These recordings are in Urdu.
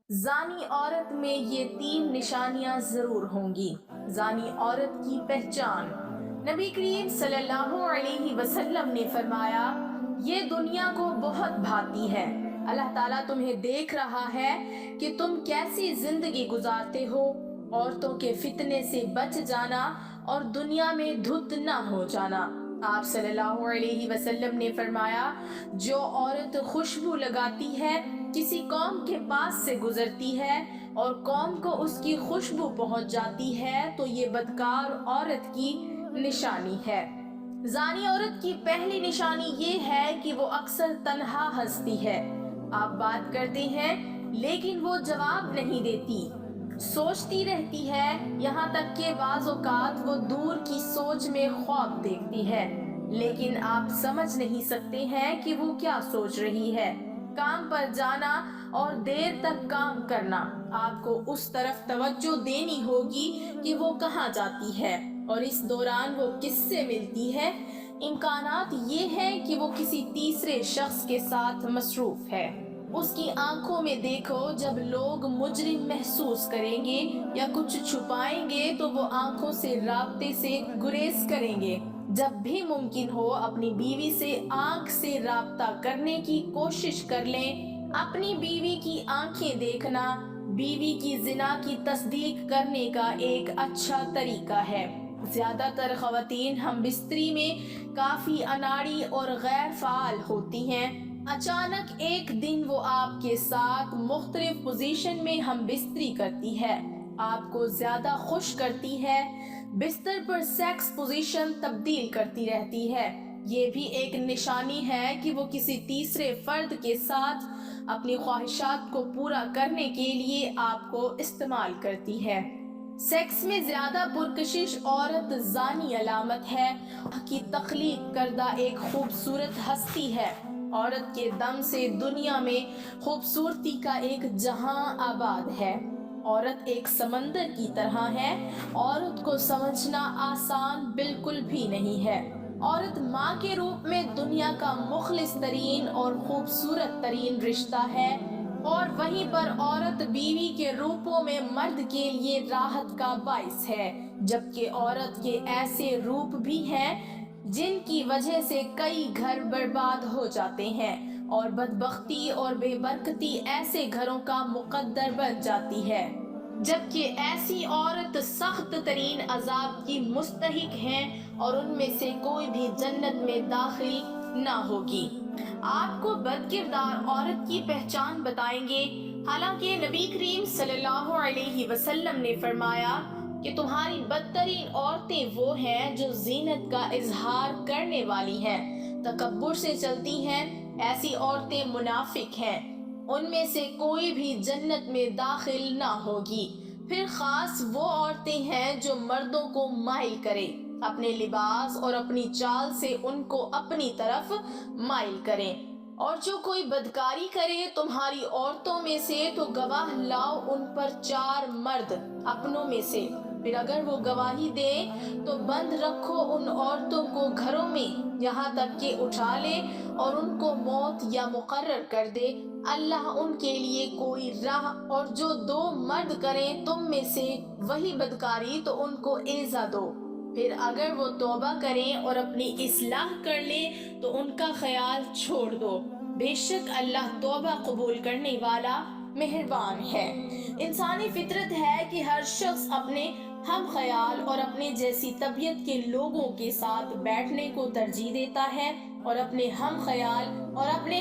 زانی عورت میں یہ 3 نشانیاں ضرور ہوں گی۔ زانی عورت کی پہچان۔ نبی کریم صلی اللہ علیہ وسلم نے فرمایا، یہ دنیا کو بہت بھاتی ہے۔ اللہ تعالیٰ تمہیں دیکھ رہا ہے کہ تم کیسی زندگی گزارتے ہو۔ عورتوں کے فتنے سے بچ جانا اور دنیا میں دھت نہ ہو جانا۔ آپ صلی اللہ علیہ وسلم نے فرمایا، جو عورت خوشبو لگاتی ہے، کسی قوم کے پاس سے گزرتی ہے اور قوم کو اس کی خوشبو پہنچ جاتی ہے تو یہ بدکار عورت کی نشانی ہے۔ زانی عورت کی پہلی نشانی یہ ہے کہ وہ اکثر تنہا ہنستی ہے۔ آپ بات کرتے ہیں لیکن وہ جواب نہیں دیتی، سوچتی رہتی ہے، یہاں تک کہ بعض اوقات وہ دور کی سوچ میں خواب دیکھتی ہے، لیکن آپ سمجھ نہیں سکتے ہیں کہ وہ کیا سوچ رہی ہے۔ کام پر جانا اور دیر تک کام کرنا، آپ کو اس طرف توجہ دینی ہوگی کہ وہ کہاں جاتی ہے اور اس دوران وہ کس سے ملتی ہے۔ امکانات یہ ہیں کہ وہ کسی تیسرے شخص کے ساتھ مصروف ہے۔ اس کی آنکھوں میں دیکھو، جب لوگ مجرم محسوس کریں گے یا کچھ چھپائیں گے تو وہ آنکھوں سے رابطے سے گریز کریں گے۔ جب بھی ممکن ہو اپنی بیوی سے آنکھ سے رابطہ کرنے کی کوشش کر لیں۔ اپنی بیوی کی آنکھیں دیکھنا بیوی کی زنا کی تصدیق کرنے کا ایک اچھا طریقہ ہے۔ زیادہ تر خواتین ہم بستری میں کافی اناڑی اور غیر فعال ہوتی ہیں۔ اچانک ایک دن وہ آپ کے ساتھ مختلف پوزیشن میں ہم بستری کرتی ہے، آپ کو زیادہ خوش کرتی ہے، بستر پر سیکس پوزیشن تبدیل کرتی رہتی ہے۔ یہ بھی ایک نشانی ہے کہ وہ کسی تیسرے فرد کے ساتھ اپنی خواہشات کو پورا کرنے کے لیے آپ کو استعمال کرتی ہے۔ سیکس میں زیادہ پرکشش عورت زانی علامت ہے کی تخلیق کردہ ایک خوبصورت ہستی ہے۔ عورت کے دم سے دنیا میں خوبصورتی کا ایک جہاں آباد ہے۔ عورت ایک سمندر کی طرح ہے۔ عورت کو سمجھنا آسان بالکل بھی نہیں ہے۔ عورت ماں کے روپ میں دنیا کا مخلص ترین اور خوبصورت ترین رشتہ ہے، اور وہیں پر عورت بیوی کے روپوں میں مرد کے لیے راحت کا باعث ہے، جبکہ عورت کے ایسے روپ بھی ہیں جن کی وجہ سے کئی گھر برباد ہو جاتے ہیں، اور بدبختی اور بے برکتی ایسے گھروں کا مقدر بن جاتی ہے، جبکہ ایسی عورت سخت ترین عذاب کی مستحق ہیں اور ان میں سے کوئی بھی جنت میں داخل نہ ہوگی۔ آپ کو بد کردار عورت کی پہچان بتائیں گے۔ حالانکہ نبی کریم صلی اللہ علیہ وسلم نے فرمایا کہ تمہاری بدترین عورتیں وہ ہیں جو زینت کا اظہار کرنے والی ہیں، تکبر سے چلتی ہیں، ایسی عورتیں منافق ہیں، ان میں سے کوئی بھی جنت میں داخل نہ ہوگی۔ پھر خاص وہ عورتیں ہیں جو مردوں کو مائل کریں، اپنے لباس اور اپنی چال سے ان کو اپنی طرف مائل کریں، اور جو کوئی بدکاری کرے تمہاری عورتوں میں سے تو گواہ لاؤ ان پر 4 مرد اپنوں میں سے، پھر اگر وہ گواہی دیں تو بند رکھو ان عورتوں کو گھروں میں یہاں تک کہ اٹھا لے اور ان کو موت یا مقرر کر دے۔ اللہ ان کے لیے کوئی راہ، اور جو 2 مرد کریں تم میں سے وہی بدکاری تو ان کو ایذا دو، پھر اگر وہ توبہ کریں اور اپنی اصلاح کر لیں تو ان کا خیال چھوڑ دو، بے شک اللہ توبہ قبول کرنے والا مہربان ہے۔ انسانی فطرت ہے کہ ہر شخص اپنے ہم خیال اور اپنے جیسی طبیعت کے لوگوں کے ساتھ بیٹھنے کو ترجیح دیتا ہے، اور اپنے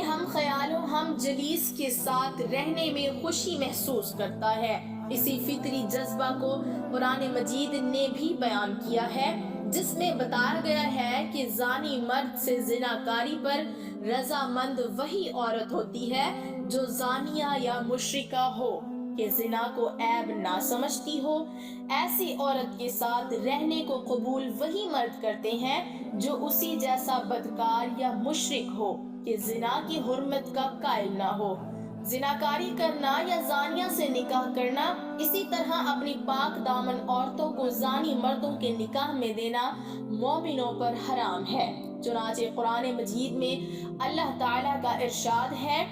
ہم خیالوں ہم جلیس کے ساتھ رہنے میں خوشی محسوس کرتا ہے۔ اسی فطری جذبہ کو قرآن مجید نے بھی بیان کیا ہے، جس میں بتایا گیا ہے کہ زانی مرد سے زناکاری پر رضامند وہی عورت ہوتی ہے جو زانیہ یا مشرکہ ہو، کہ زنا کو عیب نہ سمجھتی ہو۔ ایسی عورت کے ساتھ رہنے کو قبول وہی مرد کرتے ہیں جو اسی جیسا بدکار یا مشرک ہو، کہ زنا کی حرمت کا قائل نہ ہو۔ زناکاری کرنا یا زانیہ سے نکاح کرنا، اسی طرح اپنی پاک دامن عورتوں کو زانی مردوں کے نکاح میں دینا مومنوں پر حرام ہے۔ چنانچہ قرآن مجید میں اللہ تعالیٰ کا ارشاد ہے،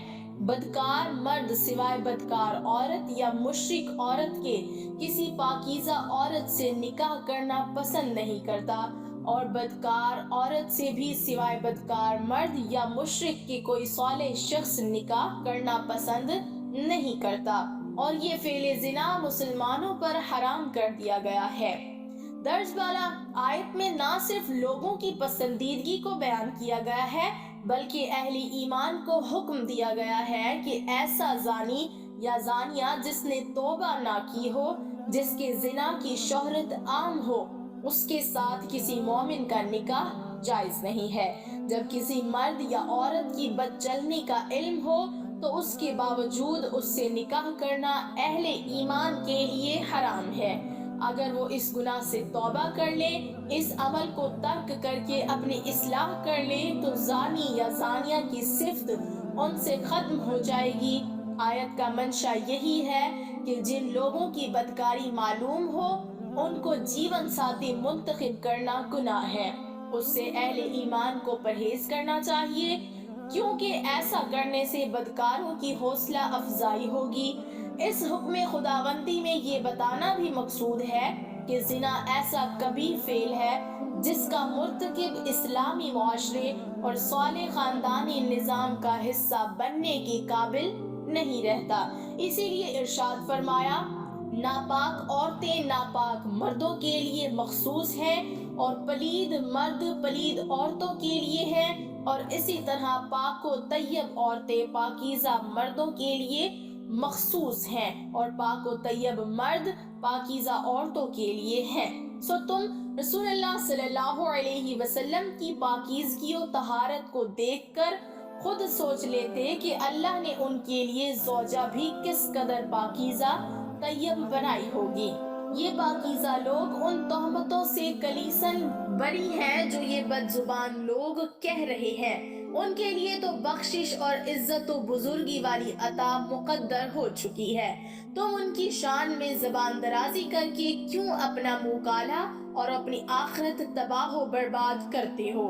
بدکار مرد سوائے بدکار عورت یا مشرک عورت کے کسی پاکیزہ عورت سے نکاح کرنا پسند نہیں کرتا، اور بدکار عورت سے بھی سوائے بدکار مرد یا مشرک کے کوئی صالح شخص نکاح کرنا پسند نہیں کرتا، اور یہ فعل زنا مسلمانوں پر حرام کر دیا گیا ہے۔ درج بالا آیت میں نہ صرف لوگوں کی پسندیدگی کو بیان کیا گیا ہے بلکہ اہل ایمان کو حکم دیا گیا ہے کہ ایسا زانی یا زانیہ جس نے توبہ نہ کی ہو، جس کے زنا کی شہرت عام ہو، اس کے ساتھ کسی مومن کا نکاح جائز نہیں ہے۔ جب کسی مرد یا عورت کی بد چلنی کا علم ہو تو اس کے باوجود اس سے نکاح کرنا اہل ایمان کے لیے حرام ہے۔ اگر وہ اس گناہ سے توبہ کر لے، اس عمل کو ترک کر کے اپنی اصلاح کر لے، تو زانی یا زانیہ کی صفت ان سے ختم ہو جائے گی۔ آیت کا منشا یہی ہے کہ جن لوگوں کی بدکاری معلوم ہو ان کو جیون ساتھی منتخب کرنا گناہ ہے۔ اس سے اہل ایمان کو پرہیز کرنا چاہیے، کیونکہ ایسا کرنے سے بدکاروں کی حوصلہ افزائی ہوگی۔ اس حکم خداوندی میں یہ بتانا بھی مقصود ہے کہ زنا ایسا کبیر فعل ہے جس کا مرتکب اسلامی معاشرے اور صالح خاندانی نظام کا حصہ بننے کے قابل نہیں رہتا۔ اسی لیے ارشاد فرمایا، ناپاک عورتیں ناپاک مردوں کے لیے مخصوص ہیں اور پلید مرد پلید عورتوں کے لیے ہیں، اور اسی طرح پاک و طیب عورتیں پاکیزہ مردوں کے لیے مخصوص ہیں اور پاک و طیب مرد پاکیزہ عورتوں کے لیے ہیں۔ سو تم رسول اللہ صلی اللہ علیہ وسلم کی پاکیزگی و طہارت کو دیکھ کر خود سوچ لیتے کہ اللہ نے ان کے لیے زوجہ بھی کس قدر پاکیزہ طیب بنائی ہوگی۔ یہ پاکیزہ لوگ ان تہمتوں سے کلیسن بری ہیں جو یہ بد زبان لوگ کہہ رہے ہیں۔ ان کے لیے تو بخشش اور عزت و بزرگی والی عطا مقدر ہو چکی ہے، تم ان کی شان میں زبان درازی کر کے کیوں اپنا منہ کالا اور اپنی آخرت تباہ و برباد کرتے ہو؟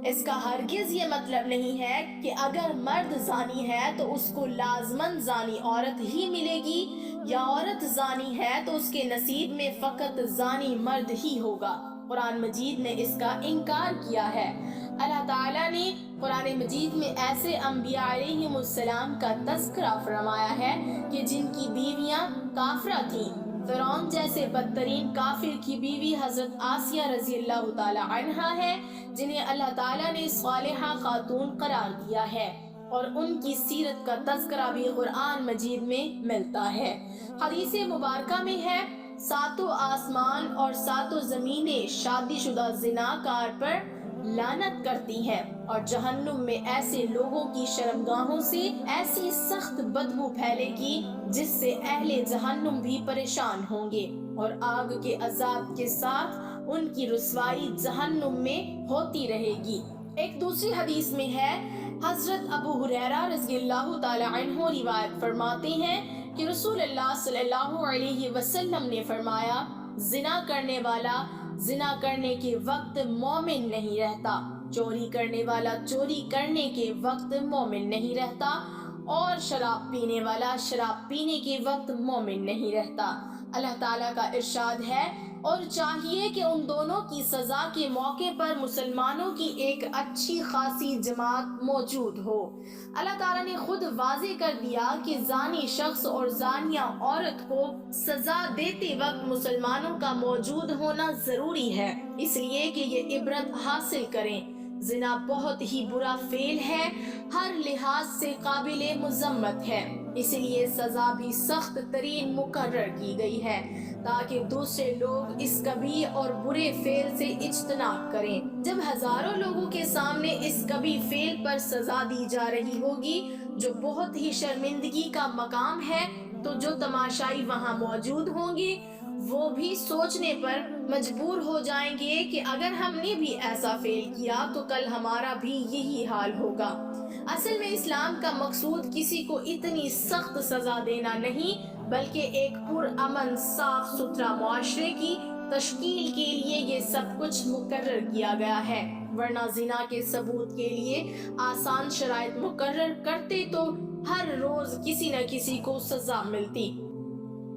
اس کا ہرگز یہ مطلب نہیں ہے کہ اگر مرد زانی ہے تو اس کو لازماً زانی عورت ہی ملے گی، یا عورت زانی ہے تو اس کے نصیب میں فقط زانی مرد ہی ہوگا۔ قرآن مجید نے اس کا انکار کیا ہے۔ اللہ تعالیٰ نے قرآن مجید میں ایسے انبیاء علیہم السلام کا تذکرہ فرمایا ہے کہ جن کی بیویاں کافرہ تھیں۔ فرعون جیسے بدترین کافر کی بیوی حضرت آسیہ رضی اللہ تعالی عنہا ہے، جنہیں اللہ تعالیٰ نے صالحہ خاتون قرار دیا ہے، اور ان کی سیرت کا تذکرہ بھی قرآن مجید میں ملتا ہے۔ حدیث مبارکہ میں ہے، ساتوں آسمان اور ساتوں زمینیں شادی شدہ زناکار پر لعنت کرتی ہیں، اور جہنم میں ایسے لوگوں کی شرمگاہوں سے ایسی سخت بدبو پھیلے گی جس سے اہل جہنم بھی پریشان ہوں گے، اور آگ کے عذاب کے ساتھ ان کی رسوائی جہنم میں ہوتی رہے گی۔ ایک دوسری حدیث میں ہے، حضرت ابو ہریرہ رضی اللہ تعالی عنہ روایت فرماتے ہیں کہ رسول اللہ صلی اللہ علیہ وسلم نے فرمایا، زنا کرنے والا زنا کرنے کے وقت مومن نہیں رہتا، چوری کرنے والا چوری کرنے کے وقت مومن نہیں رہتا، اور شراب پینے والا شراب پینے کے وقت مومن نہیں رہتا۔ اللہ تعالیٰ کا ارشاد ہے، اور چاہیے کہ ان دونوں کی سزا کے موقع پر مسلمانوں کی ایک اچھی خاصی جماعت موجود ہو۔ اللہ تعالیٰ نے خود واضح کر دیا کہ زانی شخص اور زانیہ عورت کو سزا دیتے وقت مسلمانوں کا موجود ہونا ضروری ہے، اس لیے کہ یہ عبرت حاصل کریں۔ زنا بہت ہی برا فعل ہے، ہر لحاظ سے قابل مذمت ہے، اس لیے سزا بھی سخت ترین مقرر کی گئی ہے تاکہ دوسرے لوگ اس کبیر اور برے فعل سے اجتناب کریں۔ جب ہزاروں لوگوں کے سامنے اس کبیر فعل پر سزا دی جا رہی ہوگی جو بہت ہی شرمندگی کا مقام ہے، تو جو تماشائی وہاں موجود ہوں گے وہ بھی سوچنے پر مجبور ہو جائیں گے کہ اگر ہم نے بھی ایسا فعل کیا تو کل ہمارا بھی یہی حال ہوگا۔ اصل میں اسلام کا مقصود کسی کو اتنی سخت سزا دینا نہیں، بلکہ ایک پرامن صاف ستھرا معاشرے کی تشکیل کے لیے یہ سب کچھ مقرر کیا گیا ہے، ورنہ زنا کے ثبوت کے لیے آسان شرائط مقرر کرتے تو ہر روز کسی نہ کسی کو سزا ملتی،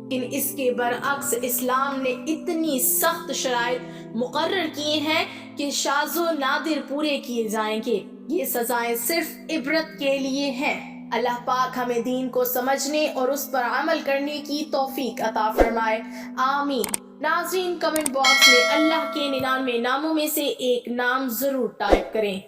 لیکن اس کے برعکس اسلام نے اتنی سخت شرائط مقرر کیے ہیں کہ شاذ و نادر پورے کیے جائیں گے۔ یہ سزائیں صرف عبرت کے لیے ہیں۔ اللہ پاک ہمیں دین کو سمجھنے اور اس پر عمل کرنے کی توفیق عطا فرمائے، آمین۔ ناظرین، کمنٹ باکس میں اللہ کے 99 ناموں میں سے ایک نام ضرور ٹائپ کریں۔